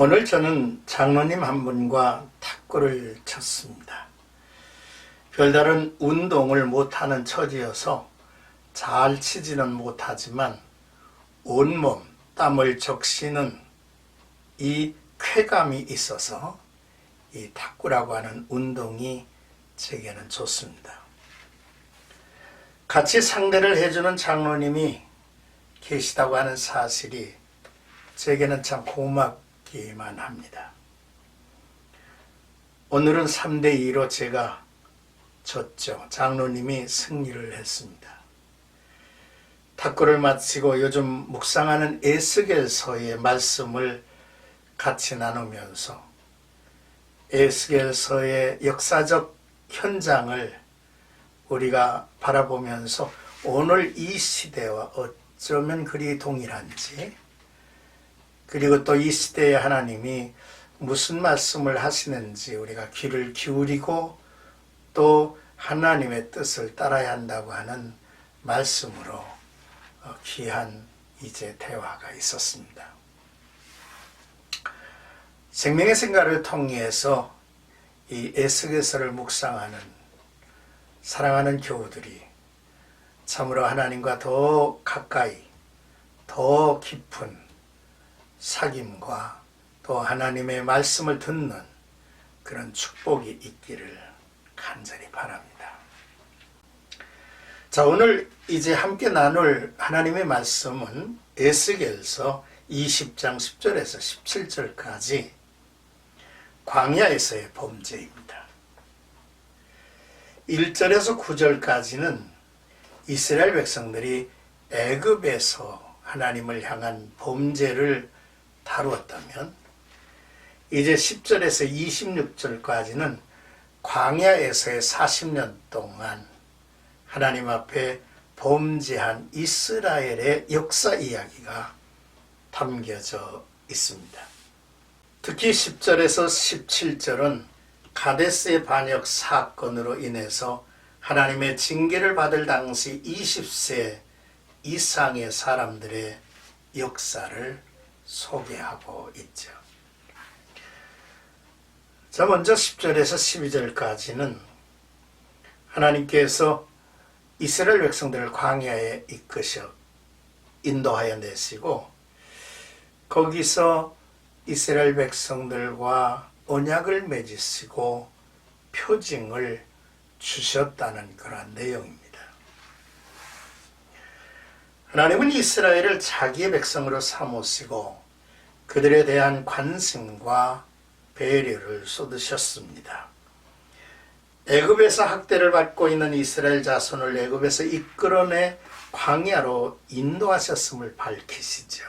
오늘 저는 장로님 한 분과 탁구를 쳤습니다. 별다른 운동을 못하는 처지여서 잘 치지는 못하지만 온몸 땀을 적시는 이 쾌감이 있어서 이 탁구라고 하는 운동이 제게는 좋습니다. 같이 상대를 해주는 장로님이 계시다고 하는 사실이 제게는 참 고맙기만 합니다. 오늘은 3대2로 제가 졌죠. 장로님이 승리를 했습니다. 탁구를 마치고 요즘 묵상하는 에스겔서의 말씀을 같이 나누면서 에스겔서의 역사적 현장을 우리가 바라보면서 오늘 이 시대와 어쩌면 그리 동일한지, 그리고 또 이 시대에 하나님이 무슨 말씀을 하시는지 우리가 귀를 기울이고 또 하나님의 뜻을 따라야 한다고 하는 말씀으로 귀한 이제 대화가 있었습니다. 생명의 생각을 통해서 이 에스겔서를 묵상하는 사랑하는 교우들이 참으로 하나님과 더 가까이 더 깊은 사귐과 또 하나님의 말씀을 듣는 그런 축복이 있기를 간절히 바랍니다. 자, 오늘 이제 함께 나눌 하나님의 말씀은 에스겔서 20장 10절에서 17절까지 광야에서의 범죄입니다. 1절에서 9절까지는 이스라엘 백성들이 애굽에서 하나님을 향한 범죄를 다루었다면 이제 10절에서 26절까지는 광야에서의 40년 동안 하나님 앞에 범죄한 이스라엘의 역사 이야기가 담겨져 있습니다. 특히 10절에서 17절은 가데스의 반역 사건으로 인해서 하나님의 징계를 받을 당시 20세 이상의 사람들의 역사를 소개하고 있죠. 자, 먼저 10절에서 12절까지는 하나님께서 이스라엘 백성들을 광야에 이끄셔 인도하여 내시고 거기서 이스라엘 백성들과 언약을 맺으시고 표징을 주셨다는 그런 내용입니다. 하나님은 이스라엘을 자기의 백성으로 삼으시고 그들에 대한 관심과 배려를 쏟으셨습니다. 애굽에서 학대를 받고 있는 이스라엘 자손을 애굽에서 이끌어내 광야로 인도하셨음을 밝히시죠.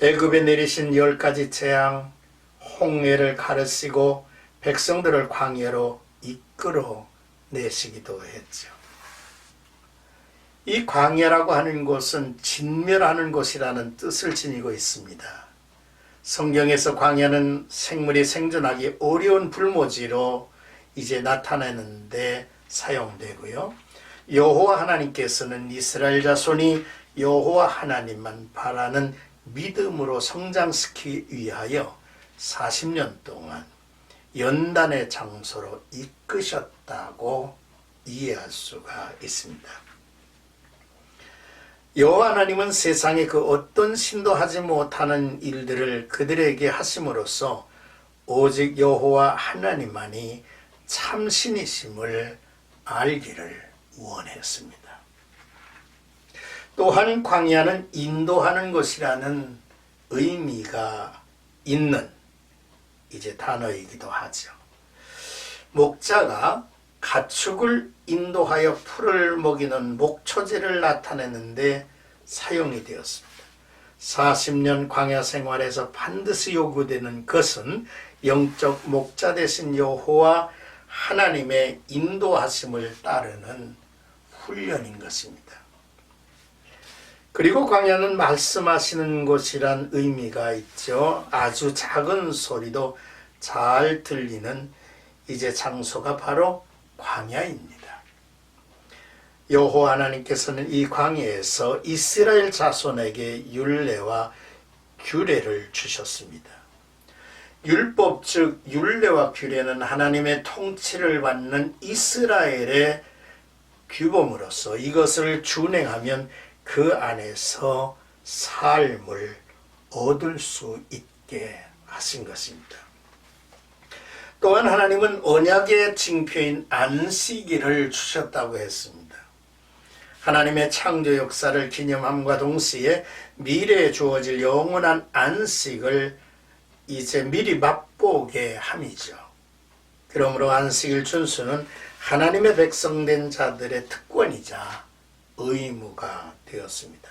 애굽에 내리신 10가지 재앙, 홍해를 가르시고 백성들을 광야로 이끌어 내시기도 했죠. 이 광야라고 하는 곳은 진멸하는 곳이라는 뜻을 지니고 있습니다. 성경에서 광야는 생물이 생존하기 어려운 불모지로 이제 나타내는데 사용되고요. 여호와 하나님께서는 이스라엘 자손이 여호와 하나님만 바라는 믿음으로 성장시키기 위하여 40년 동안 연단의 장소로 이끄셨다고 이해할 수가 있습니다. 여호와 하나님은 세상의 그 어떤 신도 하지 못하는 일들을 그들에게 하심으로써 오직 여호와 하나님만이 참신이심을 알기를 원했습니다. 또한 광야는 인도하는 것이라는 의미가 있는 이제 단어이기도 하죠. 목자가 가축을 인도하여 풀을 먹이는 목초제를 나타내는데 사용이 되었습니다. 40년 광야 생활에서 반드시 요구되는 것은 영적 목자 되신 여호와 하나님의 인도하심을 따르는 훈련인 것입니다. 그리고 광야는 말씀하시는 곳이란 의미가 있죠. 아주 작은 소리도 잘 들리는 이제 장소가 바로 광야입니다. 여호와 하나님께서는 이 광야에서 이스라엘 자손에게 율례와 규례를 주셨습니다. 율법 즉 율례와 규례는 하나님의 통치를 받는 이스라엘의 규범으로서 이것을 준행하면 그 안에서 삶을 얻을 수 있게 하신 것입니다. 또한 하나님은 언약의 징표인 안식일을 주셨다고 했습니다. 하나님의 창조 역사를 기념함과 동시에 미래에 주어질 영원한 안식을 이제 미리 맛보게 함이죠. 그러므로 안식일 준수는 하나님의 백성된 자들의 특권이자 의무가 되었습니다.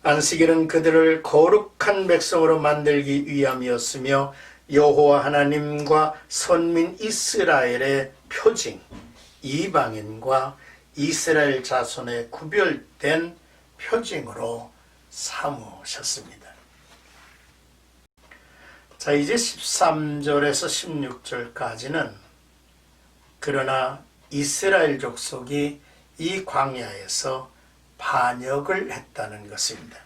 안식일은 그들을 거룩한 백성으로 만들기 위함이었으며 여호와 하나님과 선민 이스라엘의 표징, 이방인과 이스라엘 자손의 구별된 표징으로 삼으셨습니다. 자, 이제 13절에서 16절까지는 그러나 이스라엘 족속이 이 광야에서 반역을 했다는 것입니다.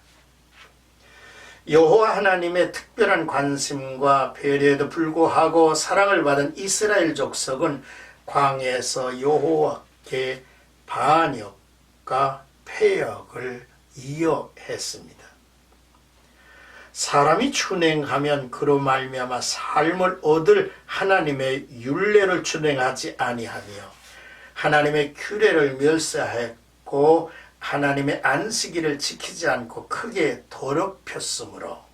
여호와 하나님의 특별한 관심과 배려에도 불구하고 사랑을 받은 이스라엘 족속은 광야에서 여호와께 반역과 패역을 이어했습니다. 사람이 준행하면 그로 말미암아 삶을 얻을 하나님의 율례를 준행하지 아니하며 하나님의 규례를 멸시하였고 하나님의 안식일을 지키지 않고 크게 더럽혔으므로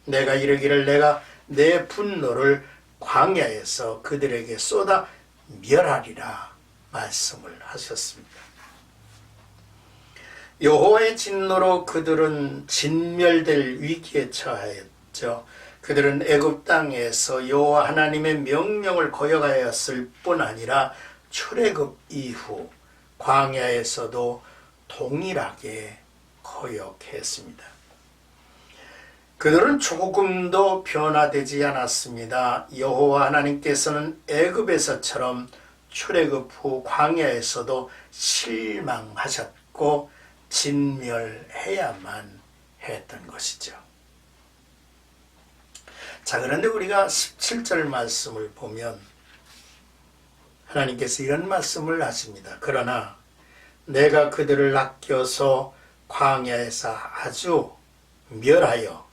내가 이르기를 내가 내 분노를 광야에서 그들에게 쏟아 멸하리라 말씀을 하셨습니다. 여호와의 진노로 그들은 진멸될 위기에 처하였죠. 그들은 애굽 땅에서 여호와 하나님의 명령을 거역하였을 뿐 아니라 출애굽 이후 광야에서도 동일하게 거역했습니다. 그들은 조금도 변화되지 않았습니다. 여호와 하나님께서는 애굽에서처럼 출애굽 후 광야에서도 실망하셨고 진멸해야만 했던 것이죠. 자, 그런데 우리가 17절 말씀을 보면 하나님께서 이런 말씀을 하십니다. 그러나 내가 그들을 아껴서 광야에서 아주 멸하여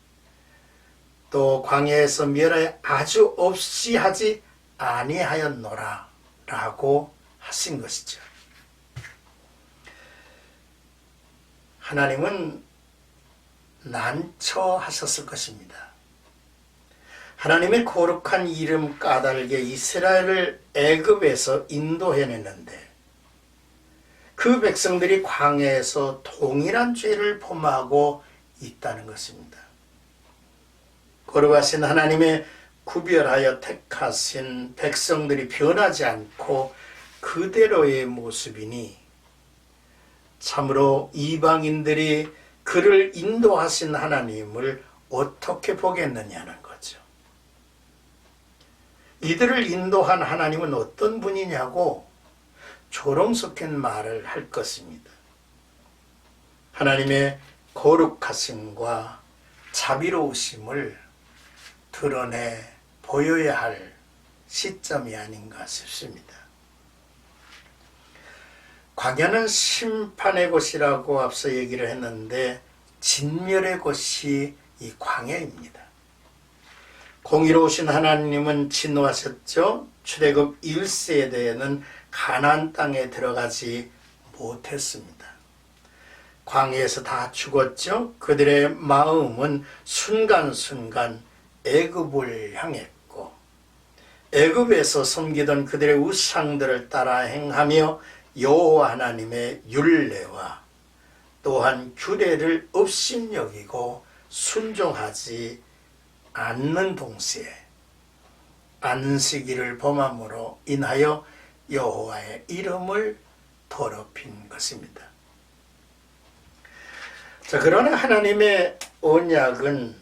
또 광야에서 멸하여 아주 없이 하지 아니하였노라 라고 하신 것이죠. 하나님은 난처하셨을 것입니다. 하나님의 거룩한 이름 까닭에 이스라엘을 애굽에서 인도해냈는데 그 백성들이 광야에서 동일한 죄를 범하고 있다는 것입니다. 거룩하신 하나님의 구별하여 택하신 백성들이 변하지 않고 그대로의 모습이니 참으로 이방인들이 그를 인도하신 하나님을 어떻게 보겠느냐는 거죠. 이들을 인도한 하나님은 어떤 분이냐고 조롱스럽게 말을 할 것입니다. 하나님의 거룩하심과 자비로우심을 드러내 보여야 할 시점이 아닌가 싶습니다. 광야는 심판의 곳이라고 앞서 얘기를 했는데 진멸의 곳이 이 광야입니다. 공의로우신 하나님은 진노하셨죠. 출애굽 1세대에는 가나안 땅에 들어가지 못했습니다. 광야에서 다 죽었죠. 그들의 마음은 순간순간 애굽을 향했고 애굽에서 섬기던 그들의 우상들을 따라 행하며 여호와 하나님의 율례와 또한 규례를 업신여기고 순종하지 않는 동시에 안식일을 범함으로 인하여 여호와의 이름을 더럽힌 것입니다. 자, 그러나 하나님의 언약은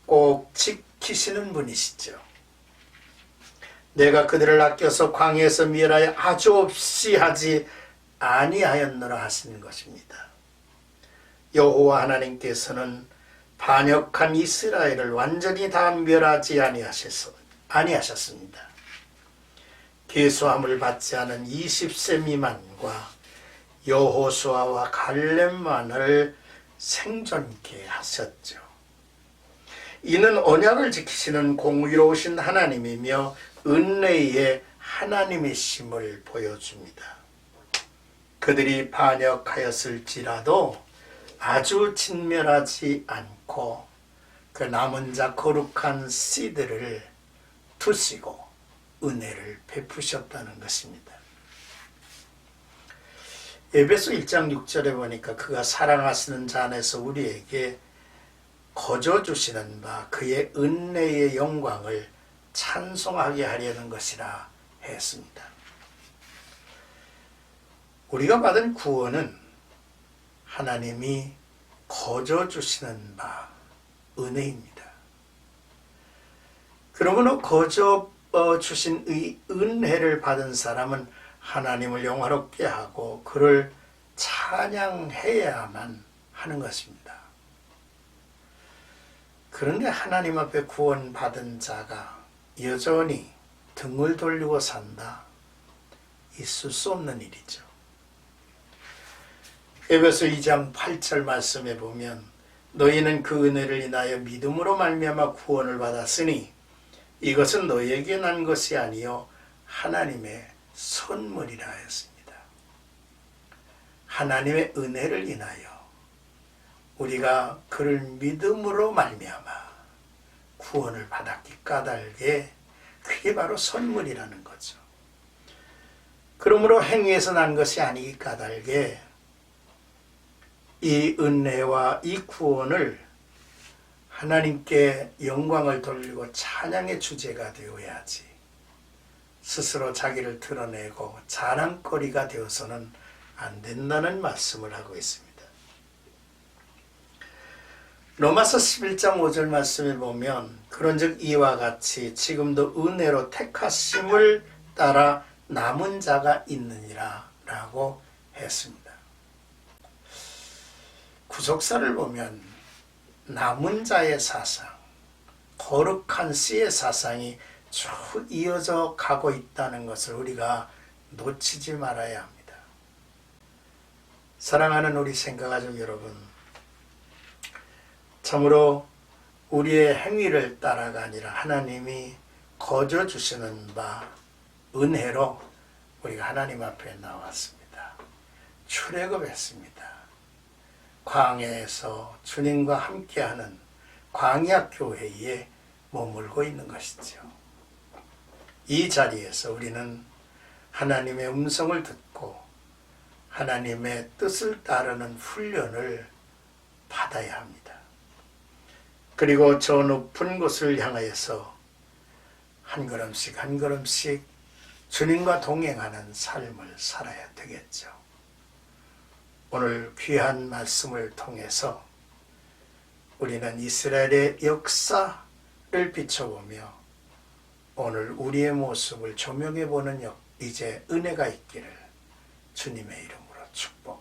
꼭 지키시는 분이시죠. 내가 그들을 아껴서 광야에서 멸하여 아주 없이 하지 아니하였노라 하시는 것입니다. 여호와 하나님께서는 반역한 이스라엘을 완전히 다 멸하지 아니하셨습니다. 계수함을 받지 않은 20세 미만과 여호수아와 갈렙만을 생존케 하셨죠. 이는 언약을 지키시는 공의로우신 하나님이며 은혜의 하나님이심을 보여줍니다. 그들이 반역하였을지라도 아주 진멸하지 않고 그 남은 자 거룩한 씨들을 두시고 은혜를 베푸셨다는 것입니다. 에베소 1장 6절에 보니까 그가 사랑하시는 자 안에서 우리에게 거저 주시는 바 그의 은혜의 영광을 찬송하게 하려는 것이라 했습니다. 우리가 받은 구원은 하나님이 거저 주시는 바 은혜입니다. 그러므로 거저 주신 이 은혜를 받은 사람은 하나님을 영화롭게 하고 그를 찬양해야만 하는 것입니다. 그런데 하나님 앞에 구원받은 자가 여전히 등을 돌리고 산다? 있을 수 없는 일이죠. 에베소 2장 8절 말씀에 보면 너희는 그 은혜를 인하여 믿음으로 말미암아 구원을 받았으니 이것은 너희에게 난 것이 아니요 하나님의 선물이라 하였습니다. 하나님의 은혜를 인하여 우리가 그를 믿음으로 말미암아 구원을 받았기 까닭에 그게 바로 선물이라는 거죠. 그러므로 행위에서 난 것이 아니기 까닭에 이 은혜와 이 구원을 하나님께 영광을 돌리고 찬양의 주제가 되어야지 스스로 자기를 드러내고 자랑거리가 되어서는 안 된다는 말씀을 하고 있습니다. 로마서 11장 5절 말씀에 보면 그런즉 이와 같이 지금도 은혜로 택하심을 따라 남은 자가 있느니라 라고 했습니다. 구속사를 보면 남은 자의 사상, 거룩한 씨의 사상이 쭉 이어져 가고 있다는 것을 우리가 놓치지 말아야 합니다. 사랑하는 우리 생각가족 여러분, 참으로 우리의 행위를 따라가 아니라 하나님이 거저 주시는 바 은혜로 우리가 하나님 앞에 나왔습니다. 출애굽했습니다. 광야에서 주님과 함께하는 광야 교회에 머물고 있는 것이죠. 이 자리에서 우리는 하나님의 음성을 듣고 하나님의 뜻을 따르는 훈련을 받아야 합니다. 그리고 저 높은 곳을 향하여서 한 걸음씩 한 걸음씩 주님과 동행하는 삶을 살아야 되겠죠. 오늘 귀한 말씀을 통해서 우리는 이스라엘의 역사를 비춰보며 오늘 우리의 모습을 조명해보는 이제 은혜가 있기를 주님의 이름으로 축복합니다.